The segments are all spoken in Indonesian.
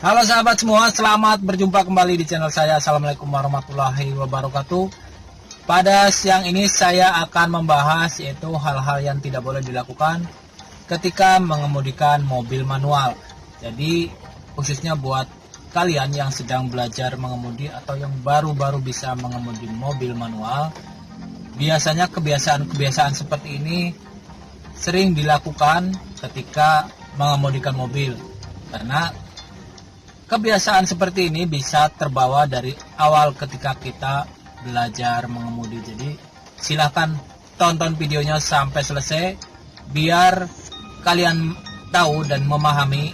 Halo sahabat semua, selamat berjumpa kembali di channel saya. Assalamualaikum warahmatullahi wabarakatuh. Pada siang ini saya akan membahas yaitu hal-hal yang tidak boleh dilakukan ketika mengemudikan mobil manual. Jadi khususnya buat kalian yang sedang belajar mengemudi atau yang baru-baru bisa mengemudi mobil manual, biasanya kebiasaan-kebiasaan seperti ini sering dilakukan ketika mengemudikan mobil. Karena kebiasaan seperti ini bisa terbawa dari awal ketika kita belajar mengemudi. Jadi silahkan tonton videonya sampai selesai biar kalian tahu dan memahami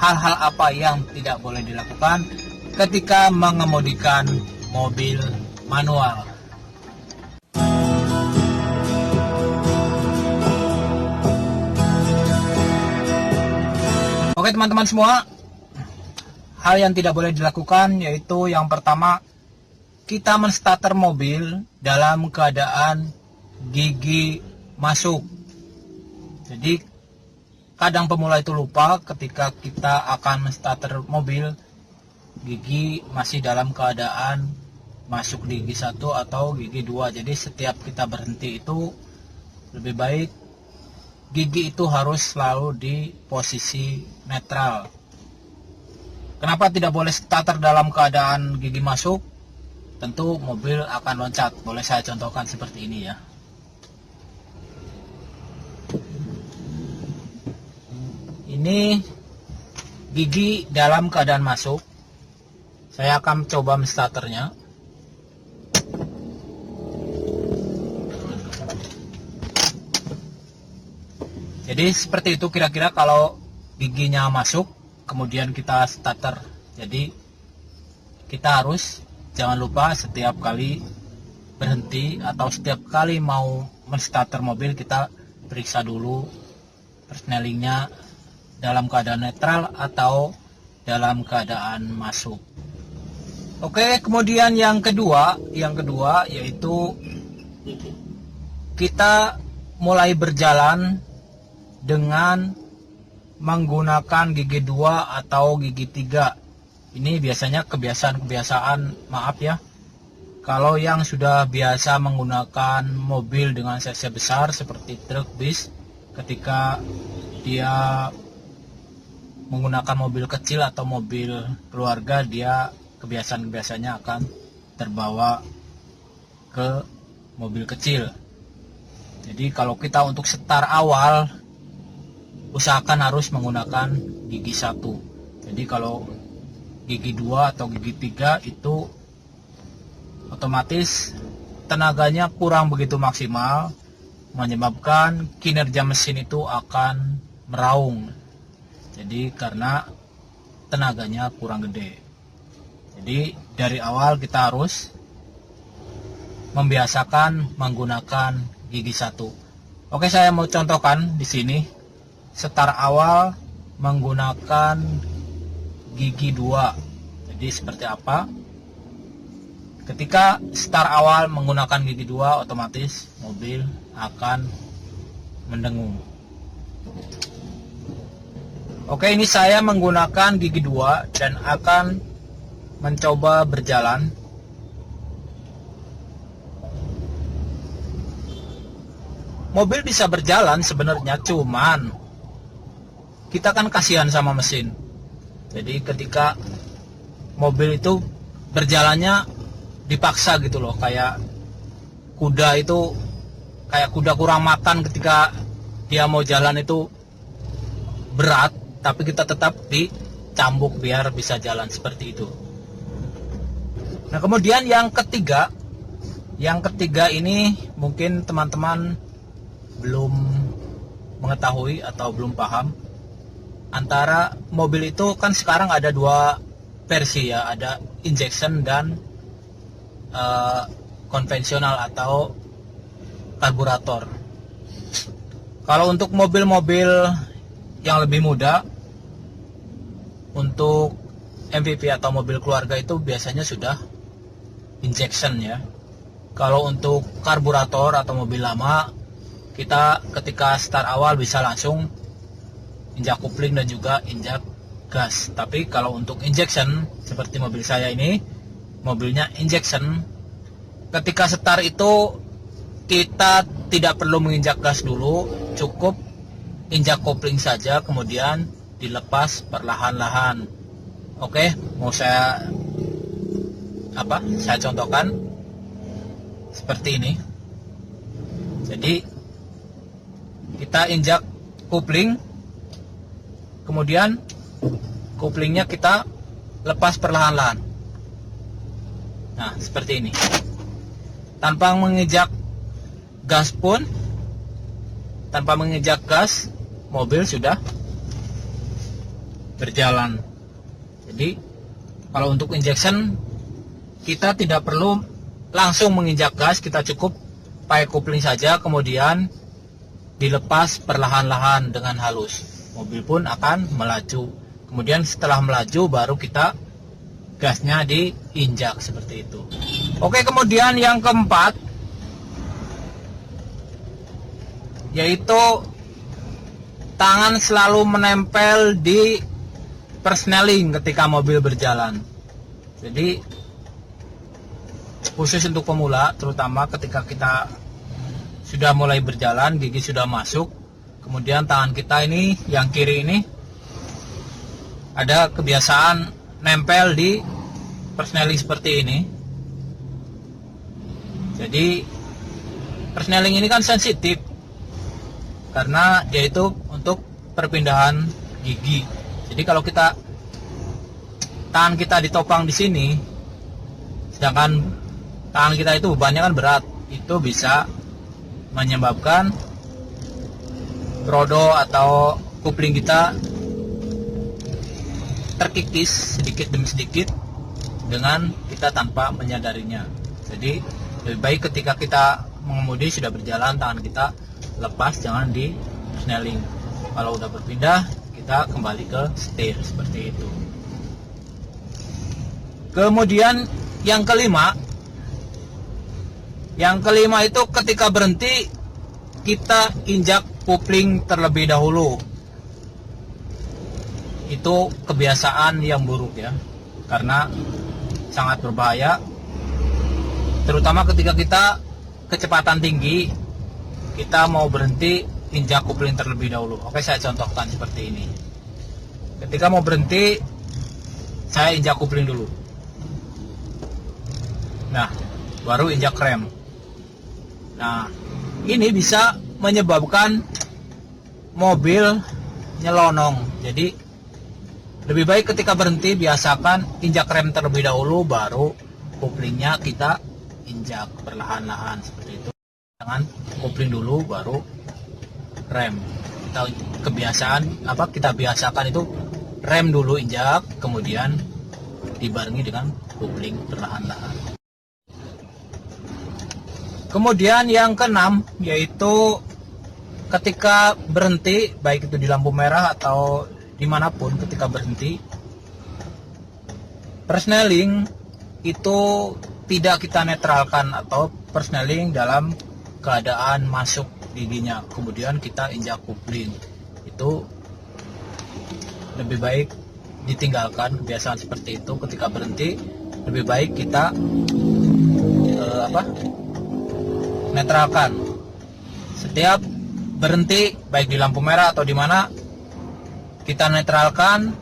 hal-hal apa yang tidak boleh dilakukan ketika mengemudikan mobil manual. Oke teman-teman semua, hal yang tidak boleh dilakukan yaitu yang pertama, kita menstarter mobil dalam keadaan gigi masuk. Jadi kadang pemula itu lupa ketika kita akan menstarter mobil, gigi masih dalam keadaan masuk di gigi 1 atau gigi 2. Jadi setiap kita berhenti itu lebih baik gigi itu harus selalu di posisi netral. Kenapa tidak boleh starter dalam keadaan gigi masuk? Tentu mobil akan loncat. Boleh saya contohkan seperti ini ya. Ini gigi dalam keadaan masuk. Saya akan coba menstarternya. Jadi seperti itu kira-kira kalau giginya masuk, kemudian kita starter. Jadi kita harus jangan lupa setiap kali berhenti atau setiap kali mau menstarter mobil, kita periksa dulu persnelingnya dalam keadaan netral atau dalam keadaan masuk. Oke, kemudian yang kedua yaitu kita mulai berjalan dengan menggunakan gigi 2 atau gigi 3. Ini biasanya kebiasaan, maaf ya. Kalau yang sudah biasa menggunakan mobil dengan cc besar seperti truk, bis, ketika dia menggunakan mobil kecil atau mobil keluarga, dia kebiasaan-kebiasaannya akan terbawa ke mobil kecil. Jadi kalau kita untuk start awal, usahakan harus menggunakan gigi 1. Jadi kalau gigi 2 atau gigi 3 itu otomatis tenaganya kurang begitu maksimal, menyebabkan kinerja mesin itu akan meraung. Jadi karena tenaganya kurang gede. Jadi dari awal kita harus membiasakan menggunakan gigi 1. Oke, saya mau contohkan di sini. Start awal menggunakan gigi 2. Jadi seperti apa? Ketika start awal menggunakan gigi 2, otomatis mobil akan mendengung. Oke, ini saya menggunakan gigi 2 dan akan mencoba berjalan. Mobil bisa berjalan sebenarnya, cuman kita kan kasihan sama mesin. Jadi ketika mobil itu berjalannya dipaksa gitu loh, kayak kuda itu, kayak kuda kurang makan ketika dia mau jalan itu berat, tapi kita tetap dicambuk biar bisa jalan seperti itu. Nah kemudian yang ketiga ini mungkin teman-teman belum mengetahui atau belum paham. Antara mobil itu kan sekarang ada 2 versi ya, ada injection dan konvensional atau karburator. Kalau untuk mobil-mobil yang lebih muda, untuk MVP atau mobil keluarga itu biasanya sudah injection ya. Kalau untuk karburator atau mobil lama, kita ketika start awal bisa langsung injak kopling dan juga injak gas. Tapi kalau untuk injection seperti mobil saya ini, mobilnya injection, ketika start itu kita tidak perlu menginjak gas dulu, cukup injak kopling saja, kemudian dilepas perlahan-lahan. Oke, mau saya contohkan seperti ini. Jadi kita injak kopling, kemudian koplingnya kita lepas perlahan-lahan. Nah, seperti ini. Tanpa menginjak gas pun, tanpa menginjak gas, mobil sudah berjalan. Jadi kalau untuk injection kita tidak perlu langsung menginjak gas, kita cukup pakai kopling saja, kemudian dilepas perlahan-lahan dengan halus. Mobil pun akan melaju. Kemudian setelah melaju baru kita gasnya diinjak seperti itu. Oke, kemudian yang keempat yaitu tangan selalu menempel di persneling ketika mobil berjalan. Jadi khusus untuk pemula, terutama ketika kita sudah mulai berjalan, gigi sudah masuk, kemudian tangan kita ini yang kiri ini ada kebiasaan nempel di persneling seperti ini. Jadi persneling ini kan sensitif karena dia itu untuk perpindahan gigi. Jadi kalau tangan kita ditopang di sini, sedangkan tangan kita itu bebannya kan berat, itu bisa menyebabkan roda atau kopling kita terkikis sedikit demi sedikit dengan kita tanpa menyadarinya. Jadi lebih baik ketika kita mengemudi sudah berjalan, tangan kita lepas, jangan di persneling. Kalau udah berpindah, kita kembali ke setir seperti itu. Kemudian yang kelima itu ketika berhenti kita injak kopling terlebih dahulu. Itu kebiasaan yang buruk ya, karena sangat berbahaya, terutama ketika kita kecepatan tinggi, kita mau berhenti injak kopling terlebih dahulu. Oke, saya contohkan seperti ini. Ketika mau berhenti, saya injak kopling dulu. Nah, baru injak rem. Nah, ini bisa menyebabkan mobil nyelonong. Jadi lebih baik ketika berhenti biasakan injak rem terlebih dahulu, baru koplingnya kita injak perlahan-lahan seperti itu. Jangan kopling dulu baru rem. Kita biasakan itu rem dulu injak, kemudian dibarengi dengan kopling perlahan-lahan. Kemudian yang keenam yaitu ketika berhenti, baik itu di lampu merah atau dimanapun, ketika berhenti, persneling itu tidak kita netralkan atau persneling dalam keadaan masuk giginya, kemudian kita injak kopling. Itu lebih baik ditinggalkan kebiasaan seperti itu. Ketika berhenti lebih baik kita netralkan. Setiap berhenti baik di lampu merah atau di mana, kita netralkan,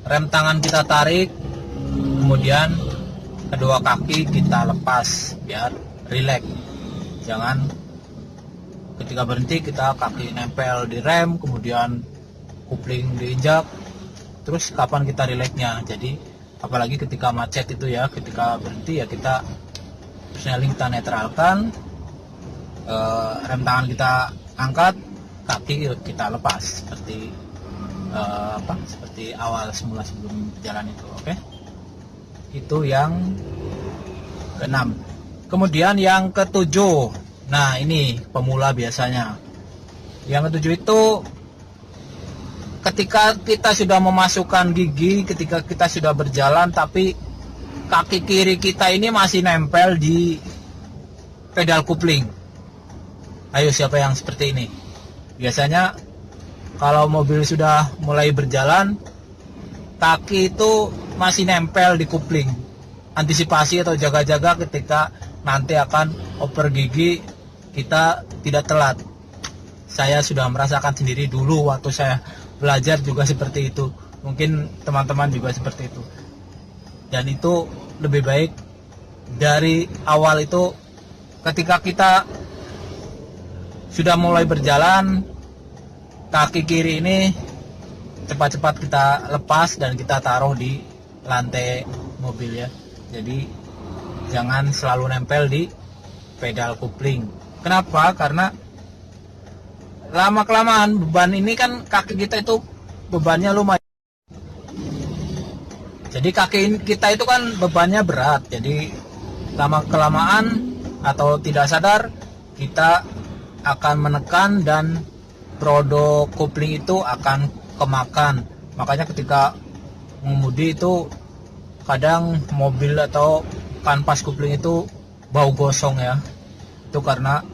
rem tangan kita tarik, kemudian kedua kaki kita lepas biar rileks. Jangan ketika berhenti kita kaki nempel di rem, kemudian kopling diinjak, terus kapan kita rileksnya. Jadi apalagi ketika macet itu ya, ketika berhenti ya kita persneling kita netralkan, rem tangan kita angkat, kaki kita lepas seperti awal semula sebelum berjalan itu. Oke, itu yang keenam. Kemudian yang ketujuh, nah ini pemula biasanya. Yang ketujuh itu ketika kita sudah memasukkan gigi, ketika kita sudah berjalan tapi kaki kiri kita ini masih nempel di pedal kopling. Ayo, siapa yang seperti ini? Biasanya kalau mobil sudah mulai berjalan, kaki itu masih nempel di kupling. Antisipasi atau jaga-jaga ketika nanti akan oper gigi, kita tidak telat. Saya sudah merasakan sendiri dulu waktu saya belajar juga seperti itu. Mungkin teman-teman juga seperti itu. Dan itu lebih baik dari awal itu, ketika kita sudah mulai berjalan, kaki kiri ini cepat-cepat kita lepas dan kita taruh di lantai mobil ya. Jadi jangan selalu nempel di pedal kopling. Kenapa? Karena lama-kelamaan beban ini kan kaki kita itu bebannya lumayan. Jadi kaki kita itu kan bebannya berat. Jadi lama-kelamaan atau tidak sadar kita akan menekan dan roda kopling itu akan kemakan. Makanya ketika mengemudi itu kadang mobil atau kanvas kopling itu bau gosong ya. Itu karena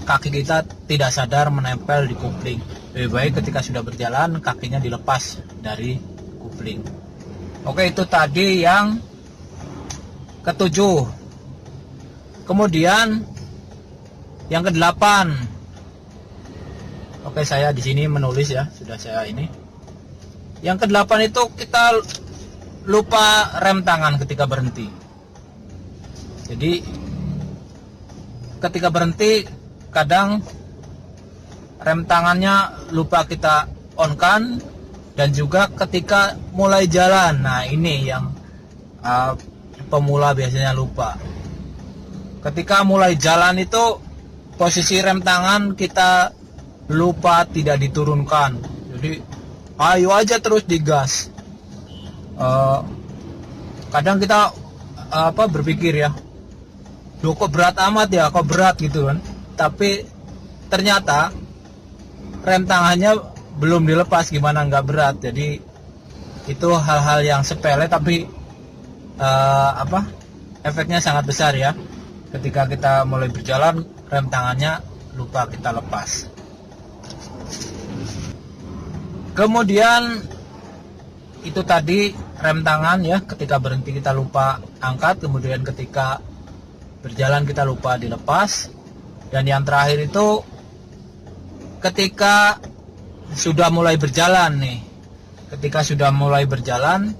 kaki kita tidak sadar menempel di kopling. Lebih baik ketika sudah berjalan kakinya dilepas dari kopling. Oke, itu tadi yang ketujuh. Kemudian yang kedelapan. Oke, saya di sini menulis ya, sudah saya ini. Yang kedelapan itu kita lupa rem tangan ketika berhenti. Jadi ketika berhenti kadang rem tangannya lupa kita on-kan, dan juga ketika mulai jalan. Nah, ini yang pemula biasanya lupa. Ketika mulai jalan itu posisi rem tangan kita lupa tidak diturunkan. Jadi ayo aja terus digas. Kadang kita berpikir ya, loh kok berat amat ya, kok berat gitu kan. Tapi ternyata rem tangannya belum dilepas, gimana nggak berat. Jadi itu hal-hal yang sepele tapi efeknya sangat besar ya. Ketika kita mulai berjalan, rem tangannya lupa kita lepas. Kemudian itu tadi rem tangan ya, ketika berhenti kita lupa angkat, kemudian ketika berjalan kita lupa dilepas. Dan yang terakhir itu ketika sudah mulai berjalan nih. Ketika sudah mulai berjalan,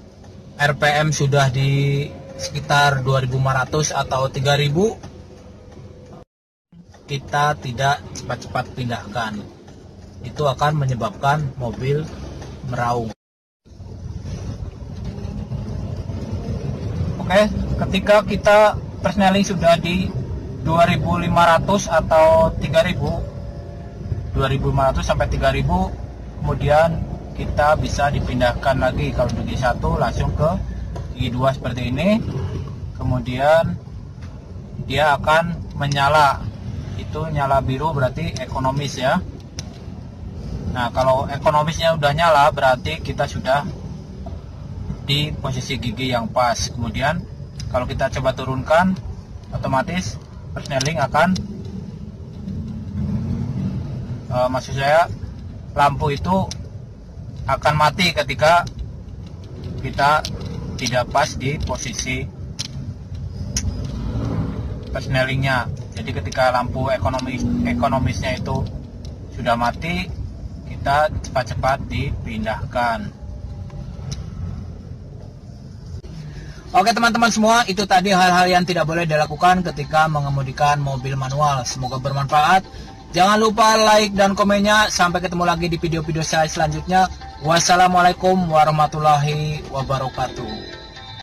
RPM sudah di sekitar 2.500 atau 3.000, kita tidak cepat-cepat pindahkan. Itu akan menyebabkan mobil meraung. Oke, ketika kita persneling sudah di 2.500 atau 3.000, 2.500 sampai 3.000, kemudian kita bisa dipindahkan lagi. Kalau gigi 1 langsung ke gigi 2 seperti ini. Kemudian dia akan menyala. Itu nyala biru berarti ekonomis ya. Nah, kalau ekonomisnya udah nyala berarti kita sudah di posisi gigi yang pas. Kemudian kalau kita coba turunkan, otomatis persneling akan maksud saya lampu itu akan mati ketika kita tidak pas di posisi persnelingnya. Jadi ketika lampu ekonomisnya itu sudah mati, kita cepat-cepat dipindahkan. Oke teman-teman semua, itu tadi hal-hal yang tidak boleh dilakukan ketika mengemudikan mobil manual. Semoga bermanfaat. Jangan lupa like dan komennya. Sampai ketemu lagi di video-video saya selanjutnya. Wassalamualaikum warahmatullahi wabarakatuh.